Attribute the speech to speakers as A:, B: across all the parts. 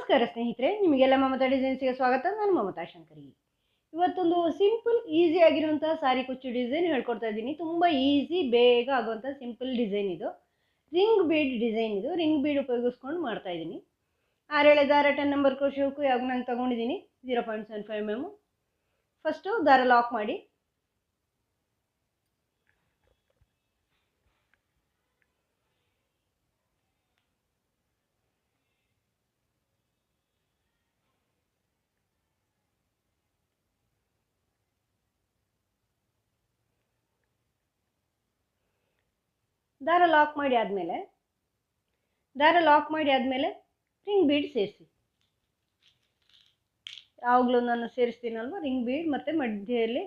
A: ನಮಸ್ಕಾರ ಸ್ನೇಹಿತರೆ, ನಿಮಗೆಲ್ಲ ಮಮತಾ ಡಿಸೈನ್ಸ್ಗೆ ಸ್ವಾಗತ. ನಾನು ಮಮತಾ ಶಂಕರಿ. ಇವತ್ತೊಂದು ಸಿಂಪಲ್ ಈಸಿ ಆಗಿರುವಂಥ ಸಾರಿ ಕುಚ್ಚು ಡಿಸೈನ್ ಹೇಳ್ಕೊಡ್ತಾ ಇದ್ದೀನಿ. ತುಂಬ ಈಸಿ, ಬೇಗ ಆಗುವಂಥ ಸಿಂಪಲ್ ಡಿಸೈನ್ ಇದು. ರಿಂಗ್ ಬೀಡ್ ಡಿಸೈನ್ ಇದು. ರಿಂಗ್ ಬೀಡ್ ಉಪಯೋಗಿಸ್ಕೊಂಡು ಮಾಡ್ತಾ ಇದ್ದೀನಿ. 6 ದಾರ 10 ನಂಬರ್ ಕ್ರೋಶೆಗೂ ಯಾವಾಗ ನಾನು ತೊಗೊಂಡಿದ್ದೀನಿ 0.75 mm. ಫಸ್ಟು ದಾರ ಲಾಕ್ ಮಾಡಿ ದಾರ ಲಾಕ್ ಮಾಡಿ ಆದಮೇಲೆ ರಿಂಗ್ ಬೀಡ್ ಸೇರಿಸಿ. ಯಾವಾಗಲೂ ನಾನು ಸೇರಿಸ್ತೀನಲ್ವ, ರಿಂಗ್ ಬೀಡ್ ಮತ್ತು ಮಧ್ಯದಲ್ಲಿ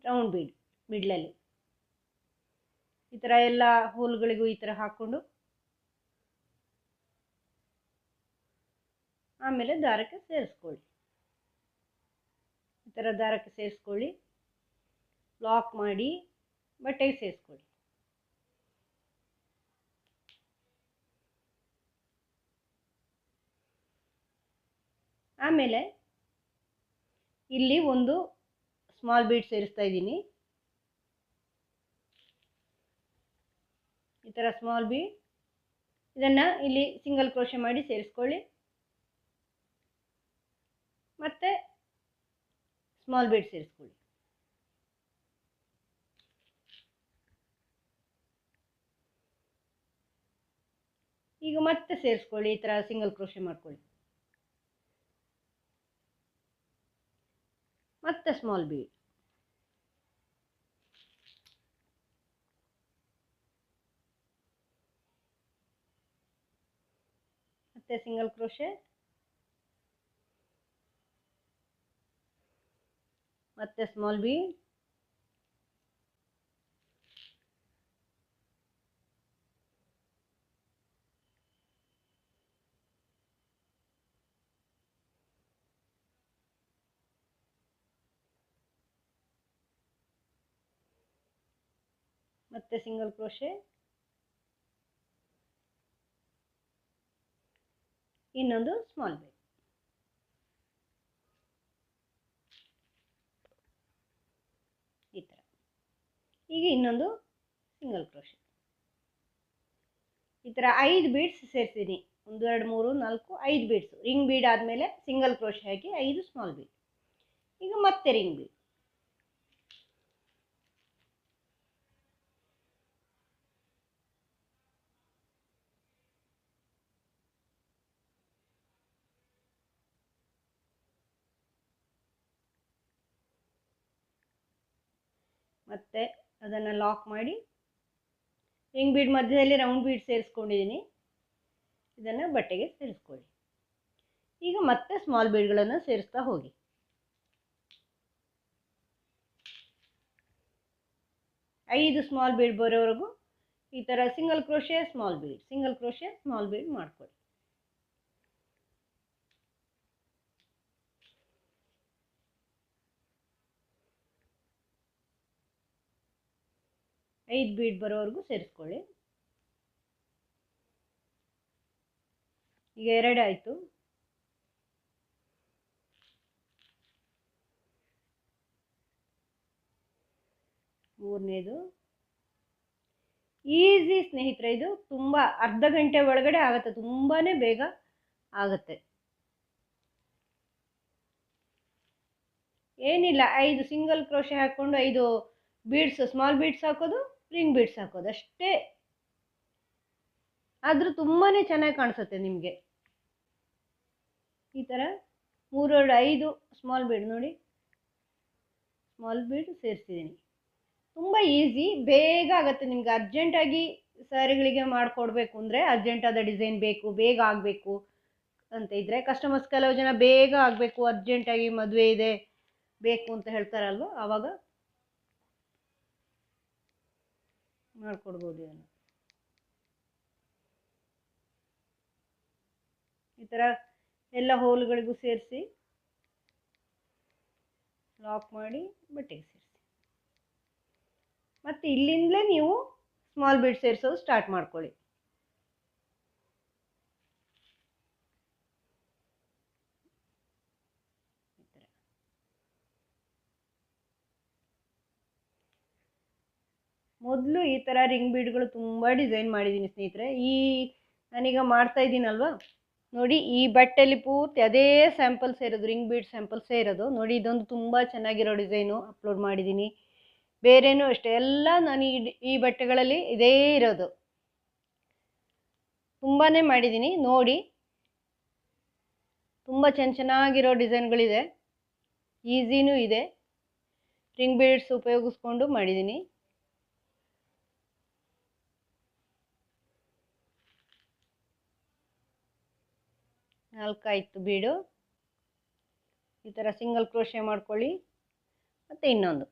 A: ರೌಂಡ್ ಬೀಡ್ ಮಿಡ್ಲಲ್ಲಿ ಈ ಥರ ಎಲ್ಲ ಹೋಲ್ಗಳಿಗೂ ಈ ಥರ ಹಾಕ್ಕೊಂಡು ಆಮೇಲೆ ದಾರಕ್ಕೆ ಸೇರಿಸ್ಕೊಳ್ಳಿ. ಈ ಥರ ದಾರಕ್ಕೆ ಸೇರಿಸ್ಕೊಳ್ಳಿ, ಲಾಕ್ ಮಾಡಿ ಬಟ್ಟೆಗೆ ಸೇರಿಸ್ಕೊಳ್ಳಿ. ಆಮೇಲೆ ಇಲ್ಲಿ ಒಂದು ಸ್ಮಾಲ್ ಬೀಡ್ ಸೇರಿಸ್ತಾ ಇದ್ದೀನಿ. ಈ ಥರ ಸ್ಮಾಲ್ ಬೀಡ್, ಇದನ್ನು ಇಲ್ಲಿ ಸಿಂಗಲ್ ಕ್ರೋಶೆ ಮಾಡಿ ಸೇರಿಸ್ಕೊಳ್ಳಿ. ಮತ್ತೆ ಸ್ಮಾಲ್ ಬೀಡ್ ಸೇರಿಸ್ಕೊಳ್ಳಿ. ಈಗ ಮತ್ತೆ ಸೇರಿಸ್ಕೊಳ್ಳಿ. ಈ ಥರ ಸಿಂಗಲ್ ಕ್ರೋಶೆ ಮಾಡ್ಕೊಳ್ಳಿ. ಮತ್ತೆ ಸ್ಮಾಲ್ ಬೀಡ್, ಮತ್ತೆ ಸಿಂಗಲ್ ಕ್ರೋಶೆ, ಮತ್ತೆ ಸ್ಮಾಲ್ ಬೀಡ್, ಮತ್ತೆ ಸಿಂಗಲ್ ಕ್ರೋಶೆ, ಇನ್ನೊಂದು ಸ್ಮಾಲ್ ಬೀಡ್. ಈ ಥರ. ಈಗ ಇನ್ನೊಂದು ಸಿಂಗಲ್ ಕ್ರೋಶೆ. ಈ ಥರ 5 ಬೀಡ್ಸ್ ಸೇರಿಸಿದ್ದೀನಿ. 1 2 3 4 5 ಬೀಡ್ಸು. ರಿಂಗ್ ಬೀಡ್ ಆದಮೇಲೆ ಸಿಂಗಲ್ ಕ್ರೋಶೆ ಹಾಕಿ 5 ಸ್ಮಾಲ್ ಬೀಡ್. ಈಗ ಮತ್ತೆ ರಿಂಗ್ ಬೀಡ್, ಮತ್ತೆ ಅದನ್ನು ಲಾಕ್ ಮಾಡಿ ರಿಂಗ್ ಬೀಡ್ ಮಧ್ಯದಲ್ಲಿ ರೌಂಡ್ ಬೀಡ್ ಸೇರಿಸ್ಕೊಂಡಿದ್ದೀನಿ. ಇದನ್ನು ಬಟ್ಟೆಗೆ ಸೇರಿಸ್ಕೊಳ್ಳಿ. ಈಗ ಮತ್ತೆ ಸ್ಮಾಲ್ ಬೀಡ್ಗಳನ್ನು ಸೇರಿಸ್ತಾ ಹೋಗಿ. ಐದು ಸ್ಮಾಲ್ ಬೀಡ್ ಬರೋವರೆಗೂ ಈ ಥರ single crochet small bead, single crochet small bead ಮಾಡ್ಕೊಳ್ಳಿ. ಐದು ಬೀಡ್ ಬರೋವರೆಗೂ ಸೇರಿಸ್ಕೊಳ್ಳಿ. ಈಗ 2 ಆಯಿತು. ಮೂರನೇದು. ಈಸಿ ಸ್ನೇಹಿತರೆ, ಇದು ತುಂಬ ಅರ್ಧ ಗಂಟೆ ಒಳಗಡೆ ಆಗುತ್ತೆ. ತುಂಬಾ ಬೇಗ ಆಗುತ್ತೆ. ಏನಿಲ್ಲ, 5 ಸಿಂಗಲ್ ಕ್ರೋಶೆ ಹಾಕ್ಕೊಂಡು 5 ಬೀಡ್ಸ್ ಸ್ಮಾಲ್ ಬೀಡ್ಸ್ ಹಾಕೋದು, ರಿಂಗ್ ಬೀಡ್ಸ್ ಹಾಕೋದು ಅಷ್ಟೇ. ಆದರೂ ತುಂಬಾ ಚೆನ್ನಾಗಿ ಕಾಣಿಸುತ್ತೆ ನಿಮಗೆ. ಈ ಥರ 3 2 5 ಸ್ಮಾಲ್ ಬೀಡ್ ನೋಡಿ, ಸ್ಮಾಲ್ ಬೀಡ್ ಸೇರಿಸಿದ್ದೀನಿ. ತುಂಬ ಈಸಿ, ಬೇಗ ಆಗುತ್ತೆ ನಿಮ್ಗೆ. ಅರ್ಜೆಂಟಾಗಿ ಸ್ಯಾರಿಗಳಿಗೆ ಮಾಡಿಕೊಡ್ಬೇಕು ಅಂದರೆ, ಅರ್ಜೆಂಟಾದ ಡಿಸೈನ್ ಬೇಕು, ಬೇಗ ಆಗಬೇಕು ಅಂತ ಇದ್ದರೆ, ಕಸ್ಟಮರ್ಸ್ ಕೆಲವು ಜನ ಬೇಗ ಆಗಬೇಕು, ಅರ್ಜೆಂಟಾಗಿ ಮದುವೆ ಇದೆ ಬೇಕು ಅಂತ ಹೇಳ್ತಾರಲ್ವ, ಆವಾಗ ಮಾಡಿಕೊಡ್ಬೋದು. ಇದನ್ನು ಈ ಥರ ಎಲ್ಲ ಹೋಲ್ಗಳಿಗೂ ಸೇರಿಸಿ ಲಾಕ್ ಮಾಡಿ ಬಟ್ಟೆಗೆ ಸೇರಿಸಿ. ಮತ್ತು ಇಲ್ಲಿಂದಲೇ ನೀವು ಸ್ಮಾಲ್ ಬೀಡ್ ಸೇರಿಸೋದು ಸ್ಟಾರ್ಟ್ ಮಾಡ್ಕೊಳ್ಳಿ. ಮೊದಲು ಈ ಥರ ರಿಂಗ್ ಬೀಡ್ಗಳು ತುಂಬ ಡಿಸೈನ್ ಮಾಡಿದ್ದೀನಿ ಸ್ನೇಹಿತರೆ. ನಾನೀಗ ಮಾಡ್ತಾ ಇದ್ದೀನಲ್ವ ನೋಡಿ, ಈ ಬಟ್ಟೆಯಲ್ಲಿ ಪೂರ್ತಿ ಅದೇ ಸ್ಯಾಂಪಲ್ಸ್ ಇರೋದು, ರಿಂಗ್ ಬೀಡ್ ಸ್ಯಾಂಪಲ್ಸೇ ಇರೋದು ನೋಡಿ. ಇದೊಂದು ತುಂಬ ಚೆನ್ನಾಗಿರೋ ಡಿಸೈನು ಅಪ್ಲೋಡ್ ಮಾಡಿದ್ದೀನಿ. ಬೇರೆನೂ ಅಷ್ಟೇ, ಎಲ್ಲ ನಾನು ಈ ಬಟ್ಟೆಗಳಲ್ಲಿ ಇದೇ ಇರೋದು, ತುಂಬಾ ಮಾಡಿದ್ದೀನಿ ನೋಡಿ. ತುಂಬ ಚೆನ್ನಾಗಿರೋ ಡಿಸೈನ್ಗಳಿದೆ, ಈಸಿನೂ ಇದೆ. ರಿಂಗ್ ಬೀಡ್ಸ್ ಉಪಯೋಗಿಸ್ಕೊಂಡು ಮಾಡಿದ್ದೀನಿ. ನಾಲ್ಕಾಯ್ತು ಬೀಡು. ಈ ಥರ ಸಿಂಗಲ್ ಕ್ರೋಶೆ ಮಾಡ್ಕೊಳ್ಳಿ. ಮತ್ತು ಇನ್ನೊಂದು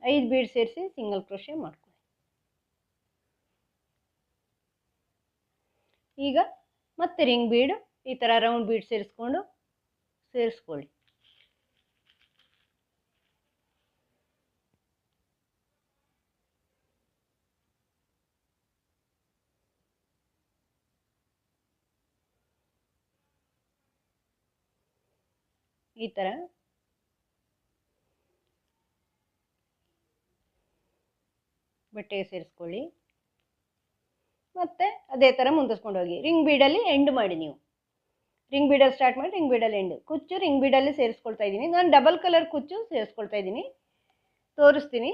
A: 5 ಬೀಡ್ ಸೇರಿಸಿ ಸಿಂಗಲ್ ಕ್ರೋಶೆ ಮಾಡ್ಕೊಳ್ಳಿ. ಈಗ ಮತ್ತೆ ರಿಂಗ್ ಬೀಡು ಈ ಥರ ರೌಂಡ್ ಬೀಡ್ ಸೇರಿಸ್ಕೊಳ್ಳಿ. ಈ ಥರ ಬಟ್ಟೆಗೆ ಸೇರಿಸ್ಕೊಳ್ಳಿ. ಮತ್ತು ಅದೇ ಥರ ಮುಂದಿಸ್ಕೊಂಡು ಹೋಗಿ. ರಿಂಗ್ ಬೀಡಲ್ಲಿ ಎಂಡ್ ಮಾಡಿ, ನೀವು ರಿಂಗ್ ಬೀಡಲ್ಲಿ ಸ್ಟಾರ್ಟ್ ಮಾಡಿ ರಿಂಗ್ ಬೀಡಲ್ಲಿ ಎಂಡ್. ಕುಚ್ಚು ರಿಂಗ್ ಬೀಡಲ್ಲಿ ಸೇರಿಸ್ಕೊಳ್ತಾ ಇದ್ದೀನಿ. ನಾನು ಡಬಲ್ ಕಲರ್ ಕುಚ್ಚು ಸೇರಿಸ್ಕೊಳ್ತಾ ಇದ್ದೀನಿ, ತೋರಿಸ್ತೀನಿ.